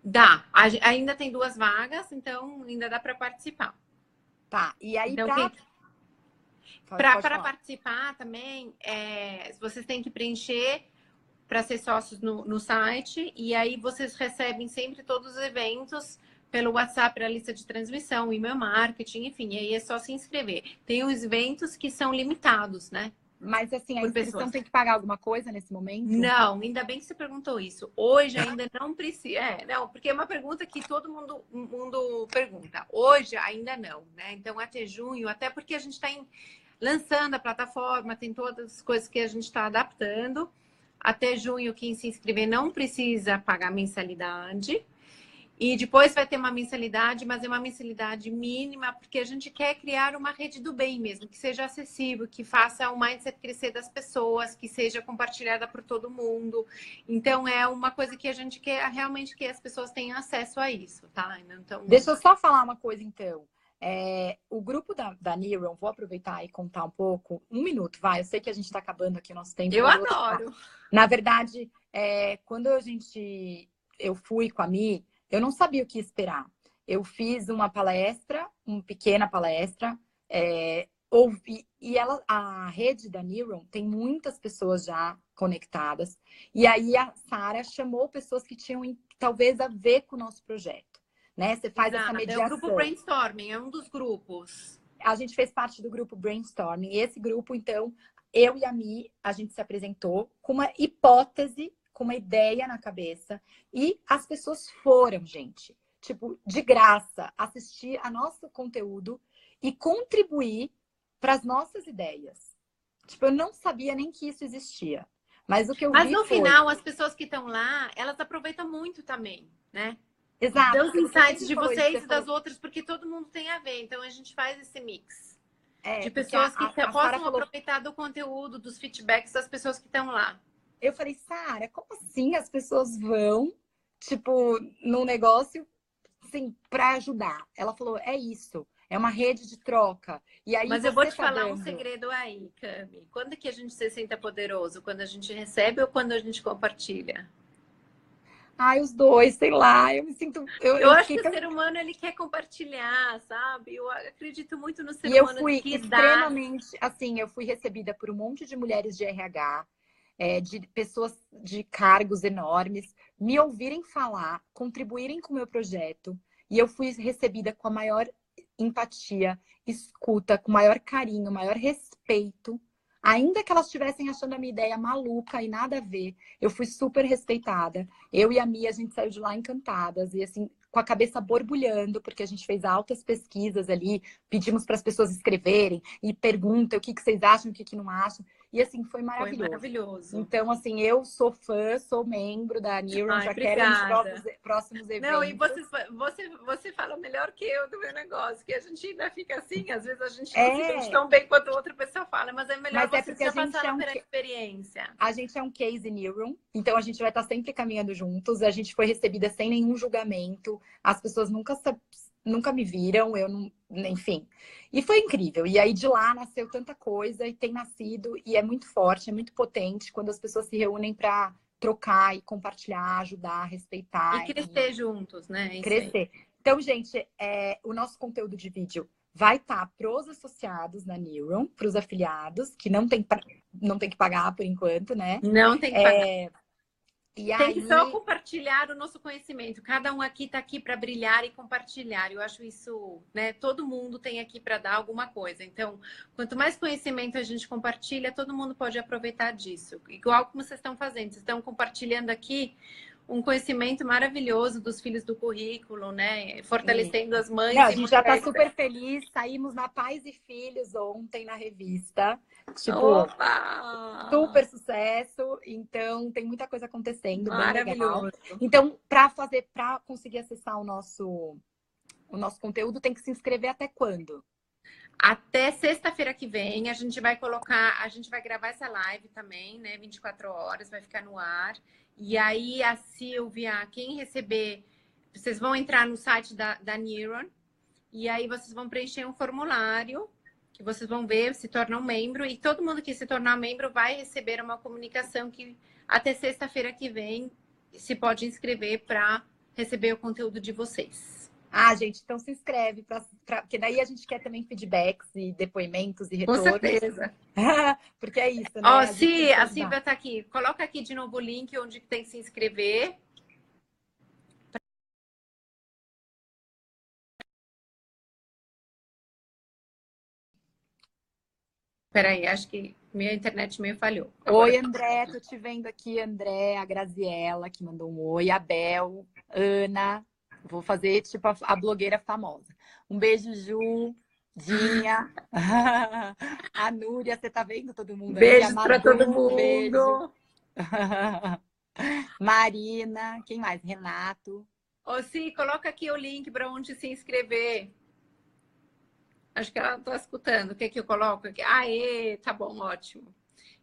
Dá. Ainda tem 2 vagas, então ainda dá para participar. Tá. E aí, então, para participar também, vocês têm que preencher para ser sócios no site, e aí vocês recebem sempre todos os eventos pelo WhatsApp, pela lista de transmissão, e-mail marketing, enfim, aí é só se inscrever. Tem os eventos que são limitados, né? Mas assim, a inscrição tem que pagar alguma coisa nesse momento? Não, ainda bem que você perguntou isso. Hoje ainda não precisa. Não, porque é uma pergunta que todo mundo pergunta. Hoje ainda não, né? Então até junho, até porque a gente está lançando a plataforma, tem todas as coisas que a gente está adaptando. Até junho, quem se inscrever não precisa pagar mensalidade. E depois vai ter uma mensalidade, mas é uma mensalidade mínima, porque a gente quer criar uma rede do bem mesmo, que seja acessível, que faça o mindset crescer das pessoas, que seja compartilhada por todo mundo. Então, é uma coisa que a gente quer realmente que as pessoas tenham acesso a isso, tá? Então... Deixa eu só falar uma coisa, então. O grupo da Neuron, vou aproveitar e contar um pouco. 1 minuto, vai. Eu sei que a gente está acabando aqui o nosso tempo. Eu adoro! Na verdade, quando eu fui com a Mi, eu não sabia o que esperar. Eu fiz uma palestra, uma pequena palestra, ouvi, e a rede da Neuron tem muitas pessoas já conectadas. E aí a Sara chamou pessoas que tinham talvez a ver com o nosso projeto. Né? Você faz essa mediação. É o grupo Brainstorming, é um dos grupos. A gente fez parte do grupo Brainstorming. E esse grupo, então, eu e a Mi, a gente se apresentou com uma hipótese, com uma ideia na cabeça. E as pessoas foram, gente, tipo, de graça, assistir a nosso conteúdo e contribuir para as nossas ideias. Tipo, eu não sabia nem que isso existia. Mas o que eu vi no final, as pessoas que estão lá, elas aproveitam muito também, né? Exato. Dos insights de vocês e das outras, porque todo mundo tem a ver. Então, a gente faz esse mix. De pessoas que possam aproveitar do conteúdo, dos feedbacks das pessoas que estão lá. Eu falei, Sara, como assim as pessoas vão, tipo, num negócio, assim, para ajudar? Ela falou, é isso. É uma rede de troca. E aí mas eu vou te falar um segredo aí, Cami. Quando que a gente se sente poderoso? Quando a gente recebe ou quando a gente compartilha? Ai, os dois, sei lá, eu me sinto... Eu acho que o ser humano, ele quer compartilhar, sabe? Eu acredito muito no ser humano. E eu fui extremamente, assim, eu fui recebida por um monte de mulheres de RH, de pessoas de cargos enormes, me ouvirem falar, contribuírem com o meu projeto, e eu fui recebida com a maior empatia, escuta, com maior carinho, maior respeito. Ainda que elas estivessem achando a minha ideia maluca e nada a ver, eu fui super respeitada. Eu e a Mia, a gente saiu de lá encantadas e assim, com a cabeça borbulhando, porque a gente fez altas pesquisas ali, pedimos para as pessoas escreverem e perguntam o que vocês acham, o que não acham. E assim, foi Foi maravilhoso. maravilhoso. Então, assim, eu sou fã, sou membro da Neuron, Ai, já quero ir nos obrigada. próximos Não, e eventos. você fala melhor que eu do meu negócio, que a gente ainda fica assim, às vezes a gente não se sente É, tão bem quanto outra pessoa fala, mas é melhor mas é vocês porque já passaram pela experiência. a gente é um case Neuron, então a gente vai estar sempre caminhando juntos. A gente foi recebida sem nenhum julgamento, as pessoas nunca me viram, eu não, enfim. E foi incrível. E aí de lá nasceu tanta coisa e tem nascido e é muito forte, é muito potente quando as pessoas se reúnem para trocar e compartilhar, ajudar, E respeitar crescer juntos, né? Isso aí. crescer. Então, gente, o nosso conteúdo de vídeo vai estar para os associados na Neuron, para os afiliados, que não tem que pagar por enquanto, né? Não tem que pagar. E Tem que só aí, compartilhar o nosso conhecimento. Cada um aqui está aqui para brilhar e compartilhar. Eu acho isso, né? Todo mundo tem aqui para dar alguma coisa. Então, quanto mais conhecimento a gente compartilha, todo mundo pode aproveitar disso. Igual como vocês estão fazendo. Vocês estão compartilhando aqui um conhecimento maravilhoso dos filhos do currículo, né? Fortalecendo as mães. a gente já está super feliz. Saímos na Pais e Filhos ontem na revista. Tipo, opa! super sucesso. Então, tem muita coisa acontecendo, bem legal. Maravilhoso. Então, para conseguir acessar o nosso conteúdo, tem que se inscrever até quando? Até sexta-feira que vem, a gente vai gravar essa live também, né? 24 horas, vai ficar no ar. E aí, a Silvia, quem receber, vocês vão entrar no site da Neuron, e aí vocês vão preencher um formulário, que vocês vão ver, se tornar um membro, e todo mundo que se tornar membro vai receber uma comunicação que até sexta-feira que vem se pode inscrever para receber o conteúdo de vocês. Ah, gente, então se inscreve, porque daí a gente quer também feedbacks e depoimentos e retornos. Com certeza. Porque é isso, né? Ó, a Silvia tá aqui. Coloca aqui de novo o link onde tem que se inscrever. Peraí, acho que minha internet meio falhou. Oi, André, tô te vendo aqui, André, a Graziella, que mandou um oi, a Bel, Ana, vou fazer tipo a blogueira famosa. Um beijo, Ju, Dinha, a Núria, você tá vendo todo mundo aí? Beijo A para todo mundo. Beijo. Marina, quem mais? Renato. Ô, Si, coloca aqui o link para onde se inscrever. Acho que ela está escutando. O que é que eu coloco aqui? Aê, tá bom, ótimo.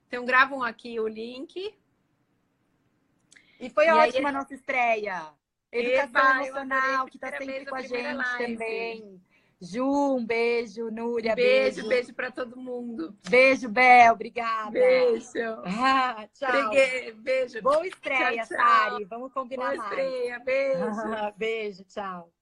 Então, gravam aqui o link. E foi ótima a nossa estreia. Educação emocional, que está sempre com a gente live também. Ju, um beijo. Núria, beijo. Beijo para todo mundo. Beijo, Bel. Obrigada. Beijo. Tchau. Beijo. Boa estreia, tchau, tchau. Sari. Vamos combinar Boa mais. estreia. Beijo. Beijo, tchau.